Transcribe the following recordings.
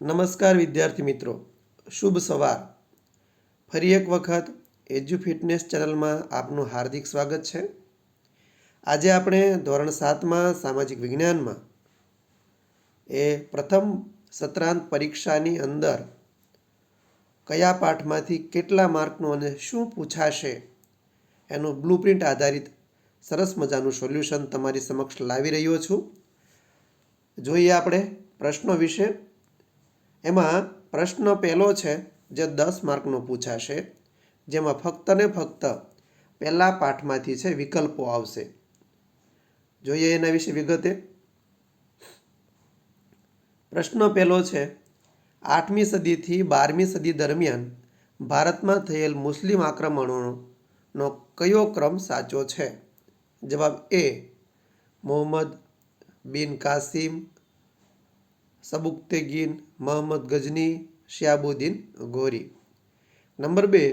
નમસ્કાર વિદ્યાર્થી મિત્રો, શુભ સવાર. ફરી એક વખત એજ્યુ ફિટનેસ ચેનલમાં આપનું હાર્દિક સ્વાગત છે. આજે આપણે ધોરણ 7માં સામાજિક વિજ્ઞાનમાં પ્રથમ સત્રાંત પરીક્ષાની અંદર કયા પાઠમાંથી કેટલા માર્કનું અને શું પૂછાશે એનું બ્લુપ્રિન્ટ આધારિત સરસ મજાનું સોલ્યુશન તમારી સમક્ષ લાવી રહ્યો છું. જોઈએ આપણે પ્રશ્નો વિશે. એમાં પ્રશ્ન પહેલો છે જે 10 માર્કનો પૂછાશે, જેમાં ફક્ત ને ફક્ત પહેલા પાઠમાંથી છે વિકલ્પો આવશે. જોઈએ એના વિશે વિગતે. પ્રશ્ન પહેલો છે, 8મી સદીથી 12મી સદી દરમિયાન ભારતમાં થયેલ મુસ્લિમ આક્રમણોનો કયો ક્રમ સાચો છે? જવાબ એ, મોહમ્મદ બિન કાસિમ, સબુક્તગીન, મોહમ્મદ ગઝની, શિહાબુદ્દીન ગોરી. નંબર 2,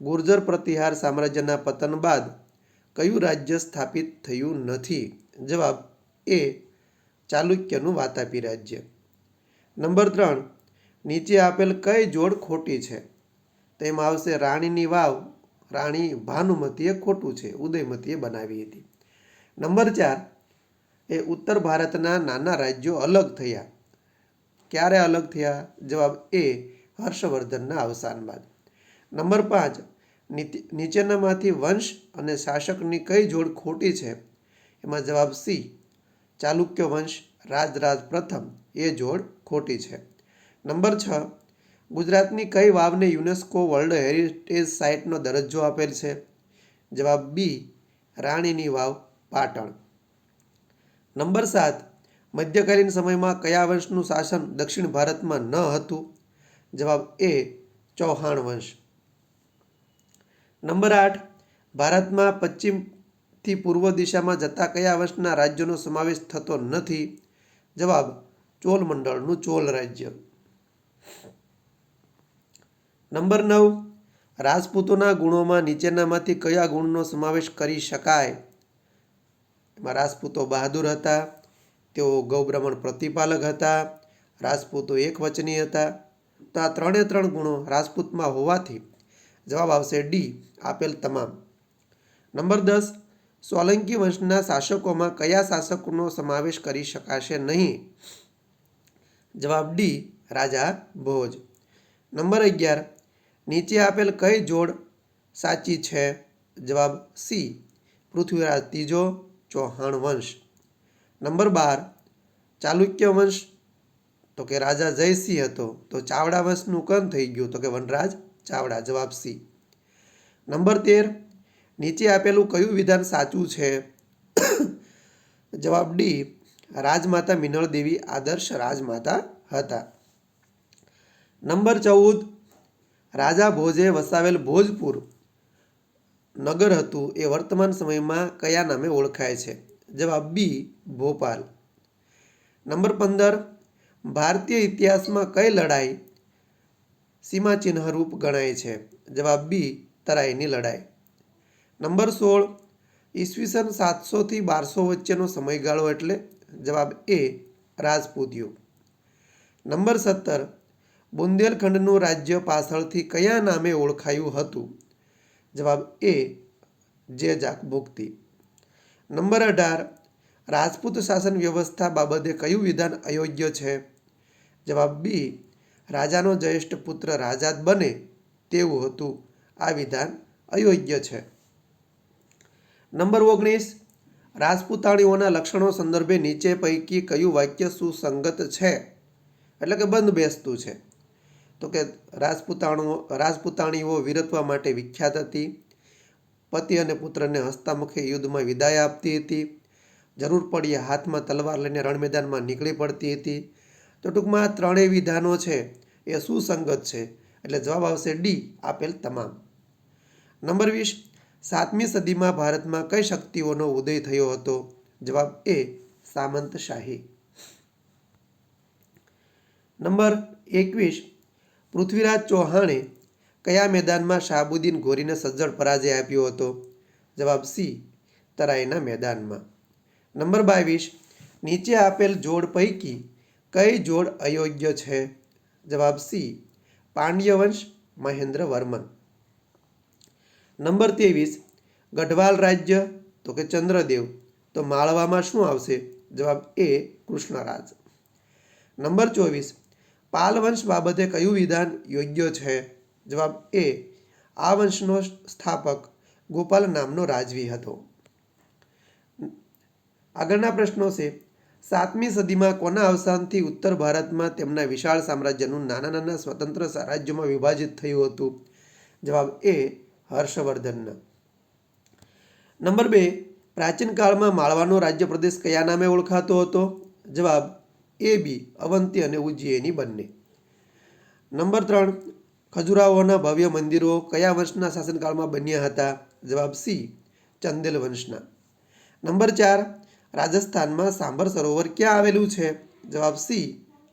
ગુર્જર પ્રતિહાર સામ્રાજ્યના પતન બાદ કયું રાજ્ય સ્થાપિત થયું નથી? જવાબ એ, ચાલુક્યનું વાતાપી રાજ્ય. નંબર 3, નીચે આપેલ કઈ જોડ ખોટી છે? તેમાં આવશે રાણીની વાવ રાણી ભાનુમતીએ ખોટું છે, ઉદયમતીએ બનાવી હતી. નંબર 4, ઉત્તર ભારતના નાના રાજ્યો અલગ થયા. ક્યારે અલગ થયા? જવાબ એ, હર્ષવર્ધનના અવસાન બાદ. નંબર 5, નીચેનામાંથી વંશ અને શાસકની કઈ જોડ ખોટી છે? એમાં જવાબ સી, ચાલુક્ય વંશ રાજરાજ પ્રથમ એ જોડ ખોટી છે. નંબર 6, ગુજરાતની કઈ વાવને યુનેસ્કો વર્લ્ડ હેરિટેજ સાઇટનો દરજ્જો આપેલ છે? જવાબ બી, રાણીની વાવ પાટણ. નંબર 7, મધ્યકાલીન સમયમાં કયા વંશનું શાસન દક્ષિણ ભારતમાં ન હતું? જવાબ એ, ચૌહાણ વંશ. નંબર 8, ભારતમાં પશ્ચિમથી પૂર્વ દિશામાં જતા કયા વંશના રાજ્યોનો સમાવેશ થતો નથી? જવાબ ચોલ મંડળનું ચોલ રાજ્ય. નંબર 9, રાજપૂતોના ગુણોમાં નીચેનામાંથી કયા ગુણનો સમાવેશ કરી શકાય? એમાં રાજપૂતો બહાદુર હતા, તેઓ ગૌબ્રાહ્મણ પ્રતિપાલક હતા, રાજપૂતો એકવચની હતા. તો આ 3 ગુણો રાજપૂતમાં હોવાથી જવાબ આવશે ડી, આપેલ તમામ. નંબર 10, સોલંકી વંશના શાસકોમાં કયા શાસકોનો સમાવેશ કરી શકાશે નહીં? જવાબ ડી, રાજા ભોજ. નંબર 11, નીચે આપેલ કઈ જોડ સાચી છે? જવાબ સી, પૃથ્વીરાજ ત્રીજો ચૌહાણ વંશ. નંબર 12, ચાલુક્ય વંશ તો કે રાજા જયસિંહ હતો, તો ચાવડા વંશનું કંદ થઈ ગયું તો કે વનરાજ ચાવડા. જવાબ સી. નંબર 13, નીચે આપેલું કયું વિધાન સાચું છે? જવાબ ડી, રાજમાતા મિનળ દેવી આદર્શ રાજમાતા હતા. નંબર 14, રાજા ભોજે વસાવેલ ભોજપુર નગર હતું એ વર્તમાન સમયમાં કયા નામે ઓળખાય છે? જવાબ બી, ભોપાલ. નંબર 15, ભારતીય ઇતિહાસમાં કઈ લડાઈ સીમાચિહ્નરૂપ ગણાય છે? જવાબ બી, તરાઈની લડાઈ. નંબર 16, ઈસવીસન 700 થી 1200 વચ્ચેનો સમયગાળો એટલે? જવાબ એ, રાજપૂત યુગ. નંબર 17, બુંદેલખંડનું રાજ્ય પાછળથી કયા નામે ઓળખાયું હતું? જવાબ એ, જેજાક ભુક્તિ. નંબર 18, રાજપૂત શાસન વ્યવસ્થા બાબતે કયું વિધાન અયોગ્ય છે? જવાબ બી, રાજાનો જ્યેષ્ઠ પુત્ર રાજા જ બને તેવું હતું. આ વિધાન અયોગ્ય છે. નંબર 19, રાજપૂતાણીઓના લક્ષણો સંદર્ભે નીચે પૈકી કયું વાક્ય સુસંગત છે, એટલે કે બંધ બેસતું છે? તો કે રાજપૂતાણીઓ વીરત્વ માટે વિખ્યાત હતી, પતિ અને પુત્રને હસ્તમુખે યુદ્ધમાં વિદાય આપતી હતી, જરૂર પડીએ હાથમાં તલવાર લઈને રણ મેદાનમાં નીકળી પડતી હતી. તો ટૂંકમાં 3 વિધાનો છે એ સુસંગત છે, એટલે જવાબ આવશે ડી, આપેલ તમામ. નંબર 20, 7મી સદીમાં ભારતમાં કઈ શક્તિઓનો ઉદય થયો હતો? જવાબ એ, સામંતશાહી. નંબર 21, પૃથ્વીરાજ ચૌહાણે કયા મેદાનમાં શહાબુદ્દીન ગોરીને સજ્જડ પરાજય આપ્યો હતો? જવાબ સી, તરાઈના મેદાનમાં. નંબર 22, નીચે આપેલ જોડ પૈકી કઈ જોડ અયોગ્ય છે? જવાબ સી પાંડ્ય વંશ મહેન્દ્ર વર્મન. નંબર 23 ગઢવાલ રાજ્ય તો કે ચંદ્રદેવ, તો માળવામાં શું આવશે? જવાબ એ કૃષ્ણરાજ. નંબર 24 પાલ વંશ બાબતે કયું વિધાન યોગ્ય છે? જવાબ એ આ વંશનો સ્થાપક ગોપાલ નામનો રાજવી હતો. આગળના પ્રશ્નો છે 7મી સદીમાં કોના અવસાનથી ઉત્તર ભારતમાં તેમના વિશાળ સામ્રાજ્યનું નાના નાના સ્વતંત્ર રાજ્યોમાં વિભાજિત થયું હતું? જવાબ એ હર્ષવર્ધનના. નંબર 2 પ્રાચીન કાળમાં માળવાનો રાજ્ય પ્રદેશ કયા નામે ઓળખાતો હતો? જવાબ એ બી અવંતી અને ઉજ્જૈની બંને. નંબર 3 ખજુરાહોના ભવ્ય મંદિરો કયા વંશના શાસનકાળમાં બન્યા હતા? જવાબ સી ચંદેલ વંશના. નંબર 4 રાજસ્થાનમાં સાંભર સરોવર ક્યાં આવેલું છે? જવાબ સી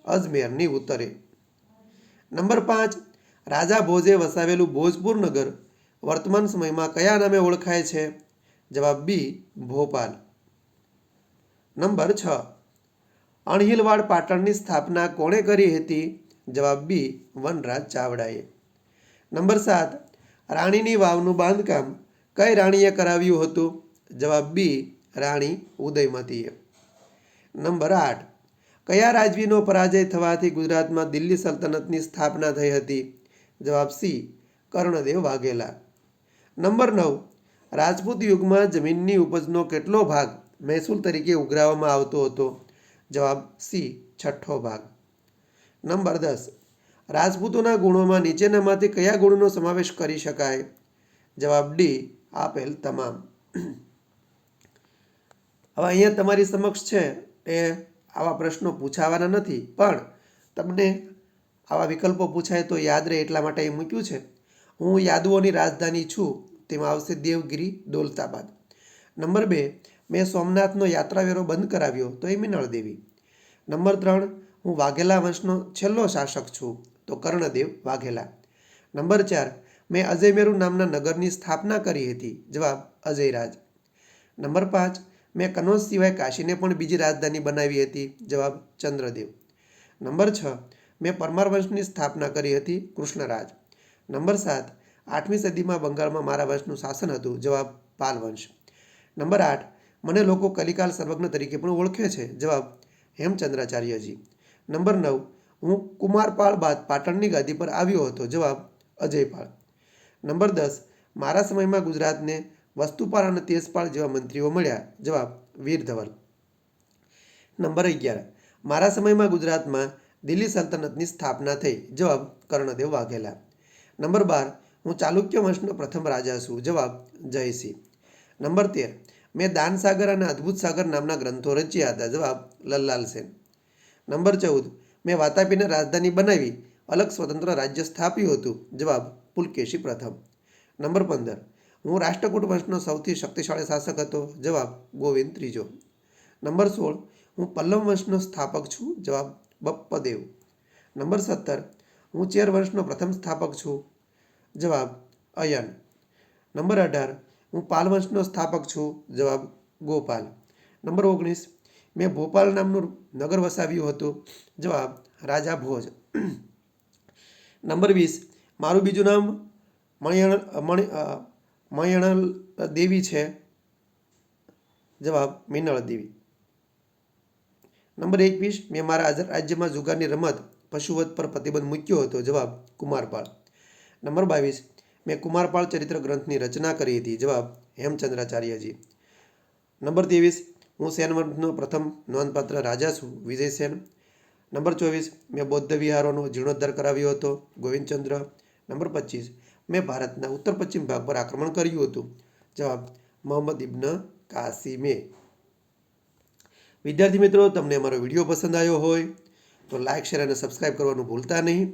અજમેરની ઉત્તરે. નંબર 5 રાજા ભોજે વસાવેલું ભોજપુર નગર વર્તમાન સમયમાં કયા નામે ઓળખાય છે? જવાબ બી ભોપાલ. નંબર 6 અણહિલવાડ પાટણની સ્થાપના કોણે કરી હતી? જવાબ બી વનરાજ ચાવડાએ. નંબર 7 રાણીની વાવનું બાંધકામ કઈ રાણીએ કરાવ્યું હતું? જવાબ બી રાણી ઉદયમતીએ. નંબર 8 કયા રાજવીનો પરાજય થવાથી ગુજરાતમાં દિલ્હી સલ્તનતની સ્થાપના થઈ હતી? જવાબ સી કર્ણદેવ વાઘેલા. નંબર 9 રાજપૂત યુગમાં જમીનની ઉપજનો કેટલો ભાગ મહેસૂલ તરીકે ઉઘરાવવામાં આવતો હતો? જવાબ સી 6ઠ્ઠો ભાગ. નંબર 10 રાજપૂતોના ગુણોમાં નીચેનામાંથી કયા ગુણનો સમાવેશ કરી શકાય? જવાબ ડી આપેલ તમામ. હવે અહીંયા તમારી સમક્ષ છે એ આવા પ્રશ્નો પૂછાવાના નથી, પણ તમને આવા વિકલ્પો પૂછાય તો યાદ રહે એટલા માટે એ મૂક્યું છે. હું યાદવોની રાજધાની છું, તેમાં આવશે દેવગિરી દૌલતાબાદ. નંબર 2 મેં સોમનાથનો યાત્રાવેરો બંધ કરાવ્યો, તો એ મિનળ દેવી. નંબર 3 હું વાઘેલા વંશનો છેલ્લો શાસક છું, તો કર્ણદેવ વાઘેલા. નંબર 4 મેં અજયમેરુ નામના નગરની સ્થાપના કરી હતી, જવાબ અજયરાજ. નંબર 5 મેં કનોજ સિવાય કાશીને પણ બીજી રાજધાની બનાવી હતી, જવાબ ચંદ્રદેવ. નંબર 6 મેં પરમાર વંશની સ્થાપના કરી હતી, કૃષ્ણરાજ. નંબર 7 8મી સદીમાં બંગાળમાં મારા વંશનું શાસન હતું, જવાબ પાલ વંશ. નંબર 8 મને લોકો કલિકાલ સર્વજ્ઞ તરીકે પણ ઓળખે છે, જવાબ હેમચંદ્રાચાર્યજી. નંબર 9 હું કુમારપાળ બાદ પાટણની ગાદી પર આવ્યો હતો, જવાબ અજયપાળ. નંબર 10 મારા સમયમાં ગુજરાતને વસ્તુપાલ અને તેજપાલ જેવા મંત્રીઓ મળ્યા, જવાબ વીર ધવલ. નંબર 11 મારા સમયમાં ગુજરાતમાં દિલ્હી સલ્તનતની સ્થાપના થઈ, જવાબ કર્ણદેવ વાઘેલા. નંબર 12 હું ચાલુક્ય વંશનો પ્રથમ રાજા છું, જવાબ જયસિંહ. નંબર 13 મેં દાનસાગર અને અદ્ભુત સાગર નામના ગ્રંથો રચ્યા હતા, જવાબ લલ્લાલસેન. નંબર 14 મેં વાતાપીને રાજધાની બનાવી અલગ સ્વતંત્ર રાજ્ય સ્થાપ્યું હતું, જવાબ પુલકેશી પ્રથમ. નંબર 15 હું રાષ્ટ્રકૂટ વંશનો સૌથી શક્તિશાળી શાસક હતો, જવાબ ગોવિંદ ત્રીજો. નંબર 16 હું પલ્લવ વંશનો સ્થાપક છું, જવાબ બપ્પદેવ. નંબર 17 હું ચેર વંશનો પ્રથમ સ્થાપક છું, જવાબ અયન. નંબર 18 હું પાલ વંશનો સ્થાપક છું, જવાબ ગોપાલ. નંબર 19 મેં ભોપાલ નામનું નગર વસાવ્યું હતું, જવાબ રાજા ભોજ. નંબર 20 મારું બીજું નામ મયણલ દેવી છે, જવાબ મિનળ દેવી. નંબર 21 મેં મારા રાજ્યમાં જુગારની રમત પશુવધ પર પ્રતિબંધ મૂક્યો હતો, જવાબ કુમારપાળ. નંબર 22 મેં કુમારપાળ ચરિત્ર ગ્રંથની રચના કરી હતી, જવાબ હેમચંદ્રાચાર્યજી. નંબર 23 હું સેન વંશનો પ્રથમ નોંધપાત્ર રાજા છું, વિજયસેન. નંબર 24 મેં બૌદ્ધ વિહારોનો જીર્ણોદ્ધાર કરાવ્યો હતો, ગોવિંદચંદ્ર. નંબર 25 મેં ભારતના ઉત્તર પશ્ચિમ ભાગ પર આક્રમણ કર્યું હતું, જવાબ મોહમ્મદ ઇબ્ન કાસિમે. વિદ્યાર્થી મિત્રો, તમને અમારો વિડીયો પસંદ આવ્યો હોય તો લાઇક, શેર અને સબસ્ક્રાઈબ કરવાનું ભૂલતા નહીં.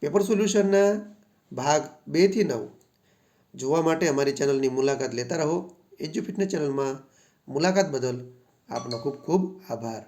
પેપર સોલ્યુશનના ભાગ 2 થી 9 જોવા માટે અમારી ચેનલની મુલાકાત લેતા રહો. એજ્યુફિટનેસ ચેનલમાં મુલાકાત બદલ આપનો ખૂબ ખૂબ આભાર.